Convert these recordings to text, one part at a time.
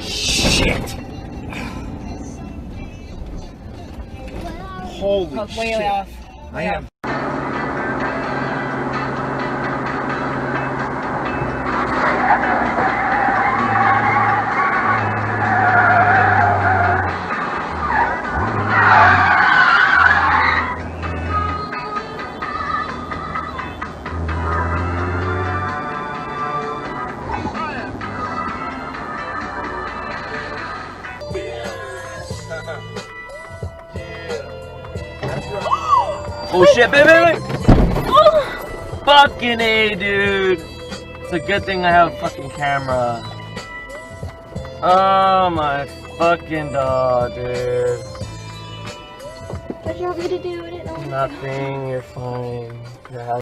Shit! Holy shit! Way off. I am. Oh shit, baby! Fucking A, dude! It's a good thing I have a fucking camera. Oh my fucking dog, dude. What do you want me to do? I didn't know. Nothing, you're fine. Yeah.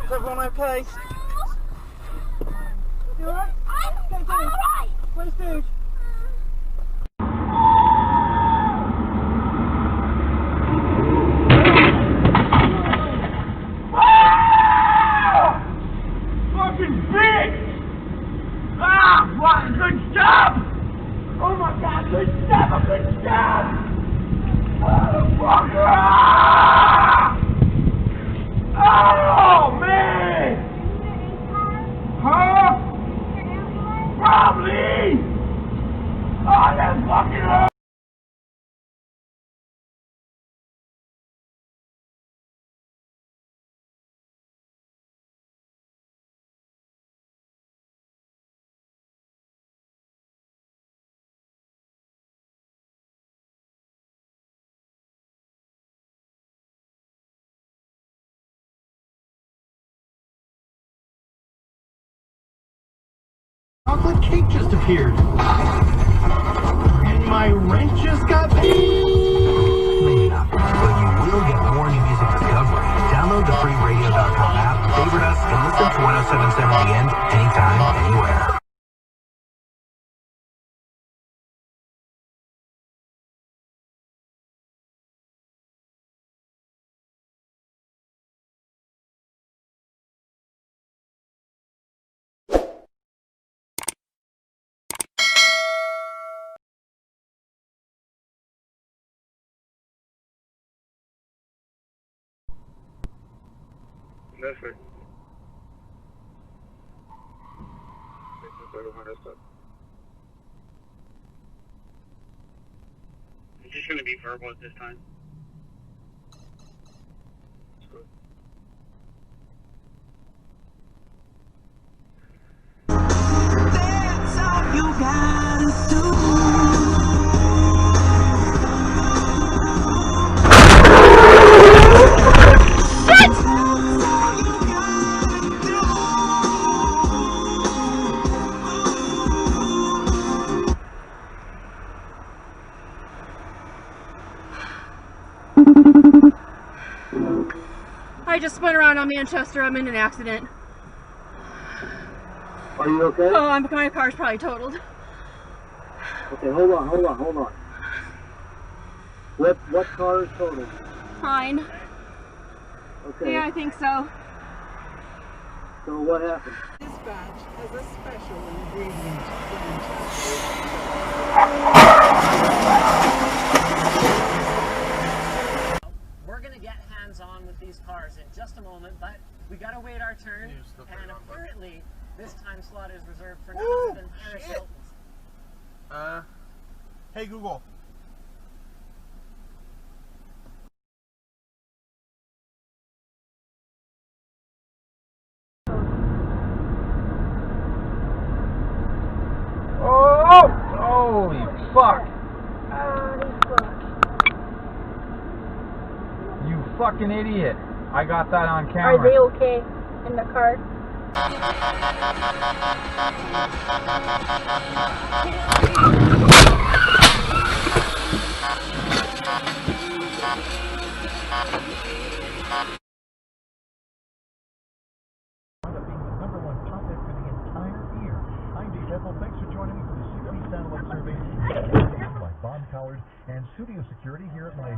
Is everyone okay? You alright? I'm alright! Where's Dude? Fucking bitch! Ah! What? Good job! Oh my god, good job! Good job! Motherfucker! Oh man! Huh? Probably! Oh, that's fucking hurt! Chocolate cake just appeared. And my rent just got paid. Maybe not, but you will get more new music discovery. Download the free radio.com app, favorite us, and listen to 107.7 The End anytime, anywhere. That's right. It's just going to be verbal at this time. That's all you gotta do. I just spun around on Manchester. I'm in an accident. Are you okay? Oh, my car's probably totaled. Okay, hold on. What car is totaled? Fine. Okay. Yeah, I think so. So what happened? Dispatch has a special ingredient. We're gonna get hands-on with these cars in just a moment, but we gotta wait our turn, and apparently this time slot is reserved for none other than Paris Hilton's. Hey Google. Oh! Holy fuck! fucking idiot. I got that on camera. Are they okay in the car? Thanks for joining me for the 60 satellite survey by Bob Coward and studio security here at my...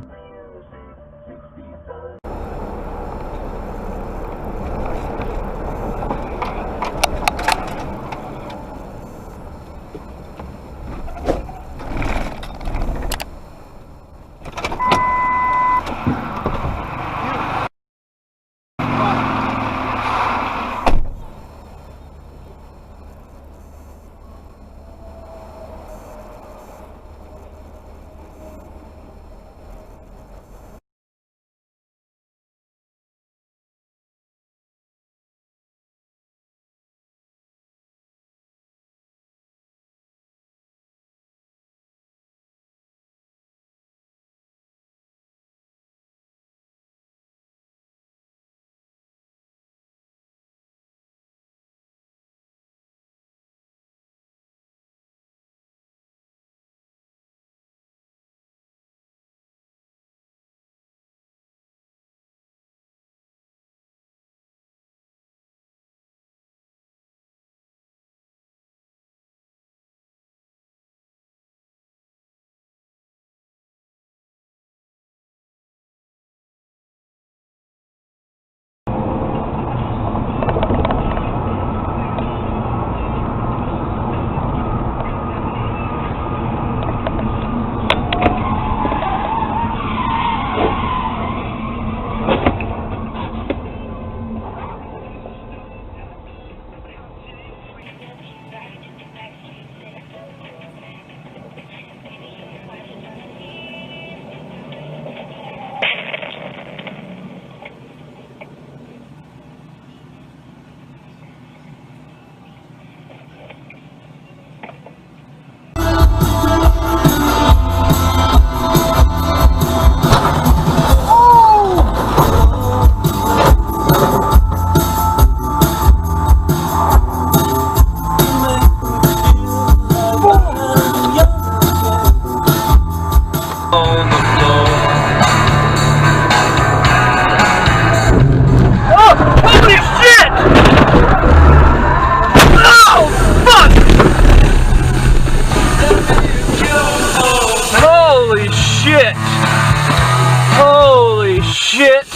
Holy shit!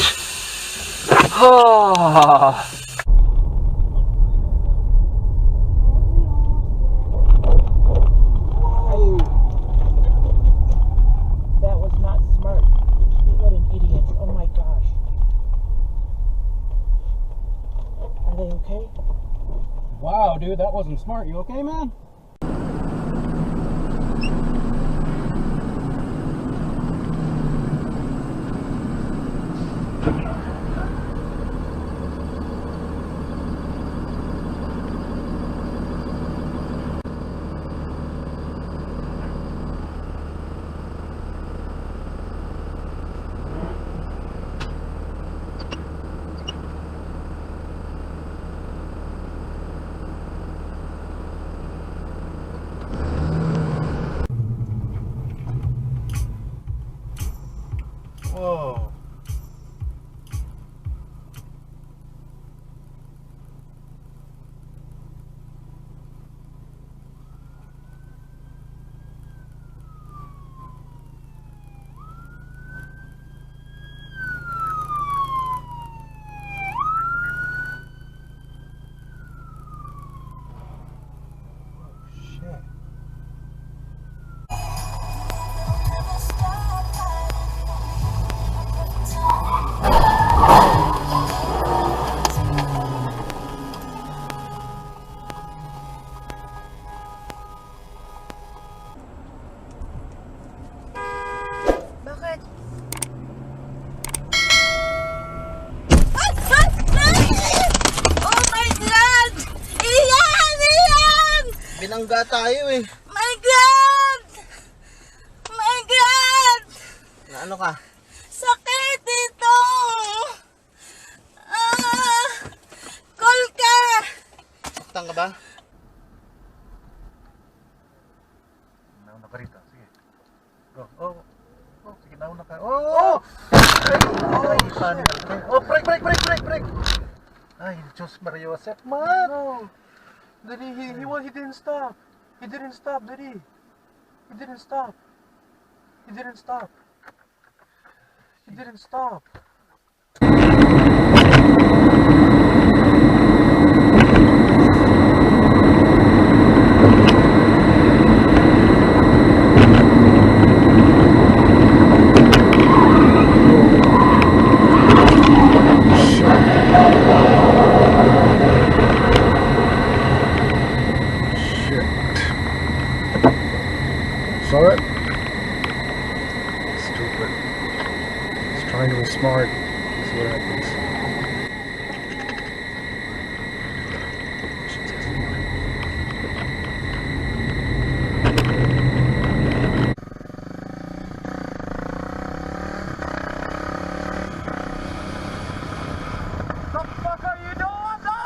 Oh. That was not smart. What an idiot. Oh my gosh. Are they okay? Wow, dude, that wasn't smart. You okay, man? Whoa. Bakit? Oh my God! Iyan! Iyan! Binangga tayo eh. My God! My God! Na ano ka? Sakit dito! Nasasaktan ka ba? Nauna ka rito. Sige. Go. Oh. Oh, sige, nauna ka. Oh! Ay, paano na? Oh, break! Ay, Diyos Maria Joseph, man! No. Daddy, he didn't stop. He didn't stop, Daddy. He didn't stop. He didn't stop. He didn't stop. Saw it? Stupid. He's trying to be smart. That's what happens. What the fuck are you doing? No!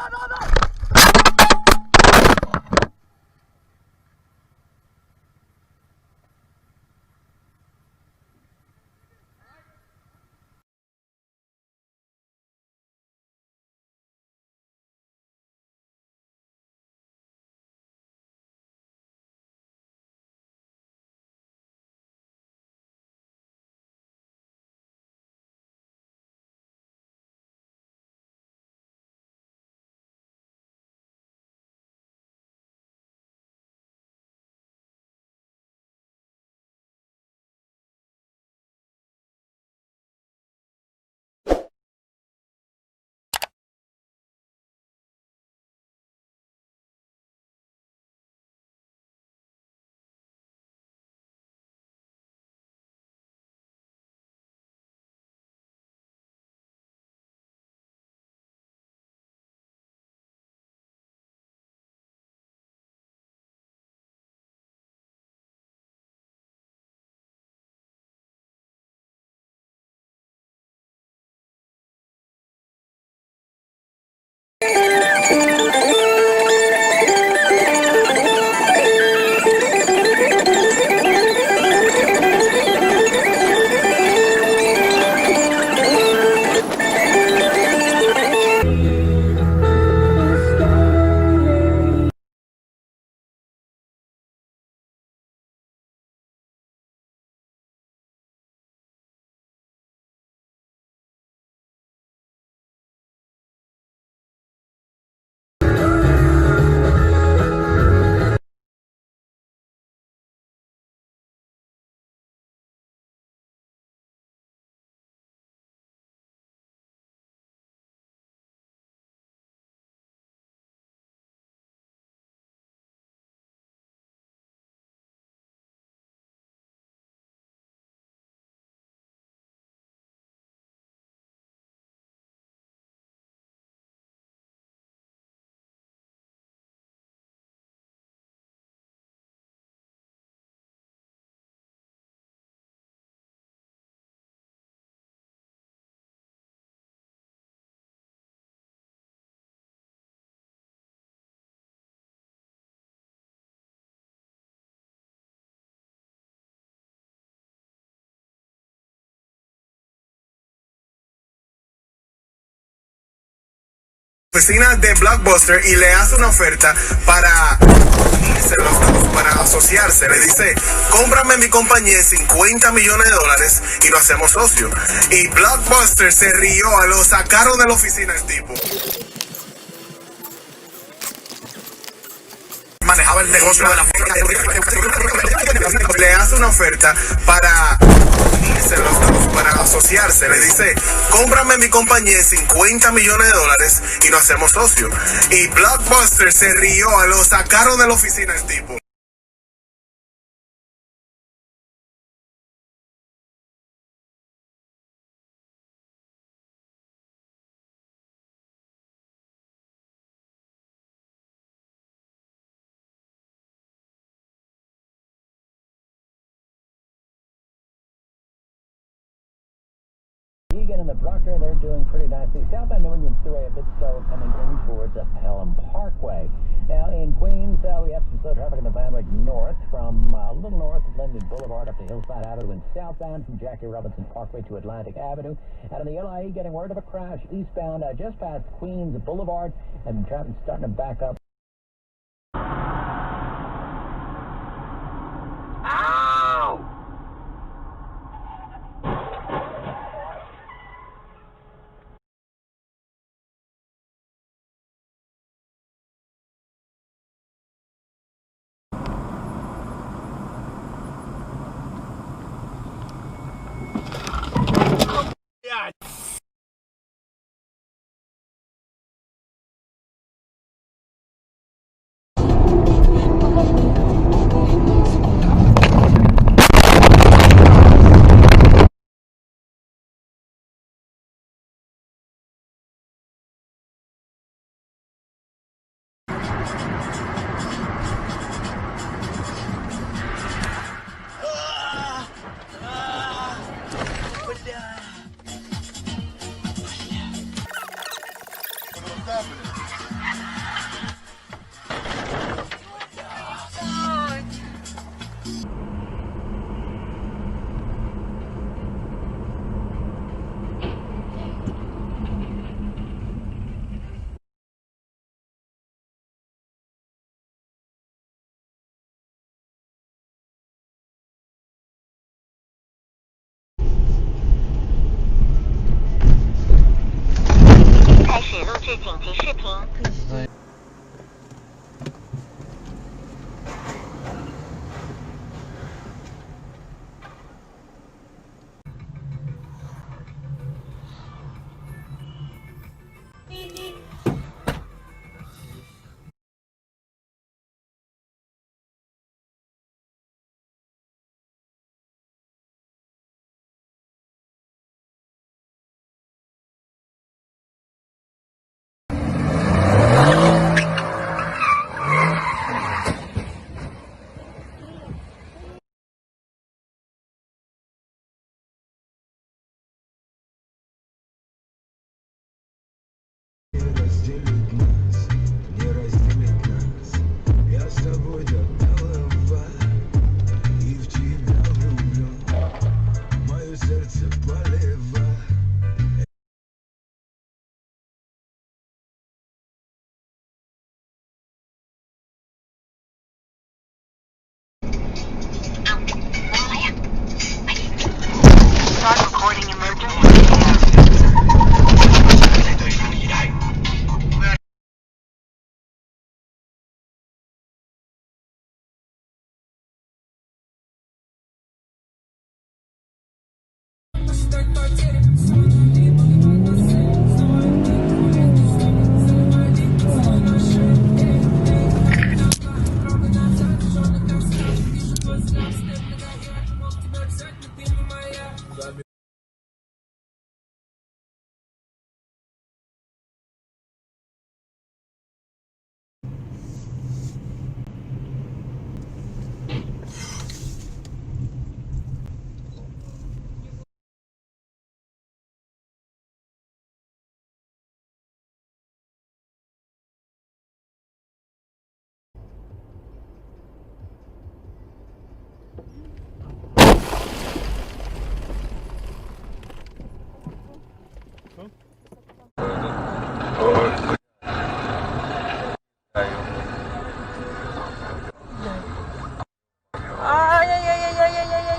Oficina de Blockbuster y le hace una oferta para unirse los dos, para asociarse. Le dice, cómprame mi compañía en $50 millones y lo hacemos socio. Y Blockbuster se rió, lo sacaron de la oficina el tipo. Manejaba el negocio de la le hace una oferta para unirse los dos, para asociarse. Le dice, cómprame mi compañía en $50 millones y lo hacemos socio. Y Blockbuster se rió, lo sacaron de la oficina el tipo. You're gonna and the Bruckner, they're doing pretty nicely. Southbound New England Thruway a bit slow coming in towards Pelham Parkway. Now in Queens, we have some slow traffic in the Van north from a little north of Linden Boulevard up to Hillside Avenue and southbound from Jackie Robinson Parkway to Atlantic Avenue. Out on the LIE, getting word of a crash eastbound just past Queens Boulevard, and traffic starting to back up. Ow! Yeah.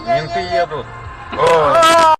Менты едут. О,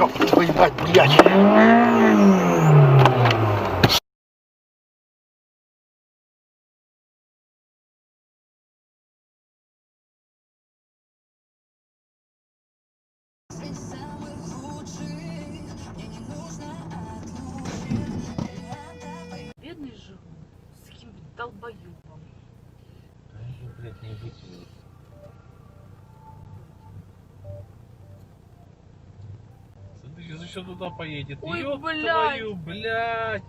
Воевать, блядь. Бедный живу. С каким-то долбоёбом. Блядь, не вытянул. Смотри, сейчас еще туда поедет. Ой, Ёб блядь. твою, блядь.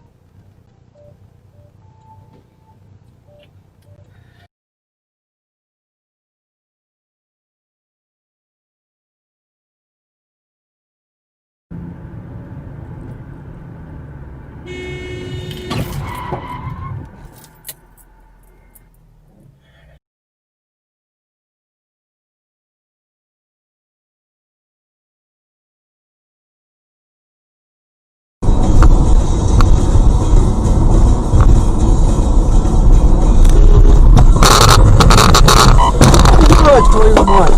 Твою мать!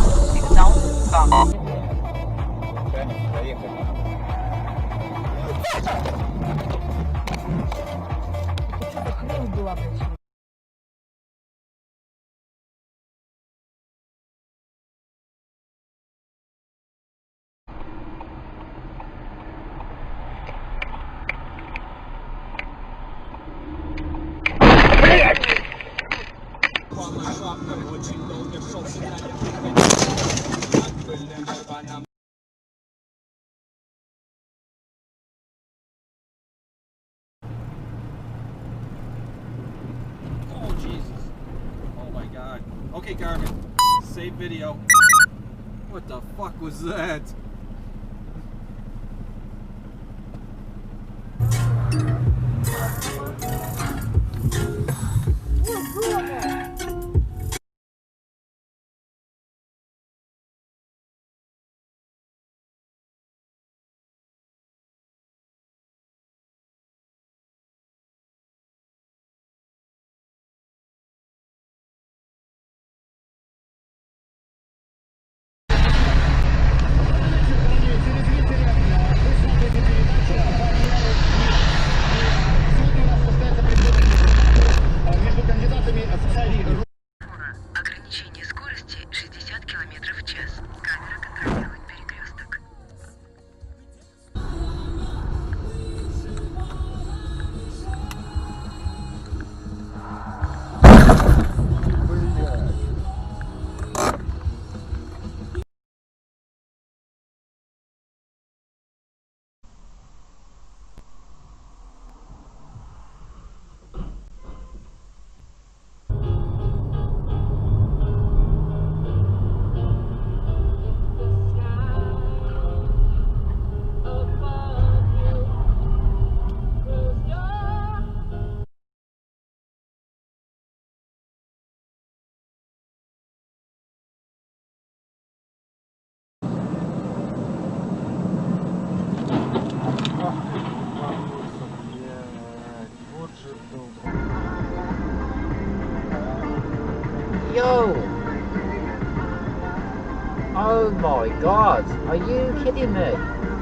Хрень была, блядь. Oh, Jesus. Oh, my God. Okay, Garmin. Save video. What the fuck was that? Ограничение скорости 60 км в час. Камера контролирует перекресток. Yo! Oh my god, are you kidding me?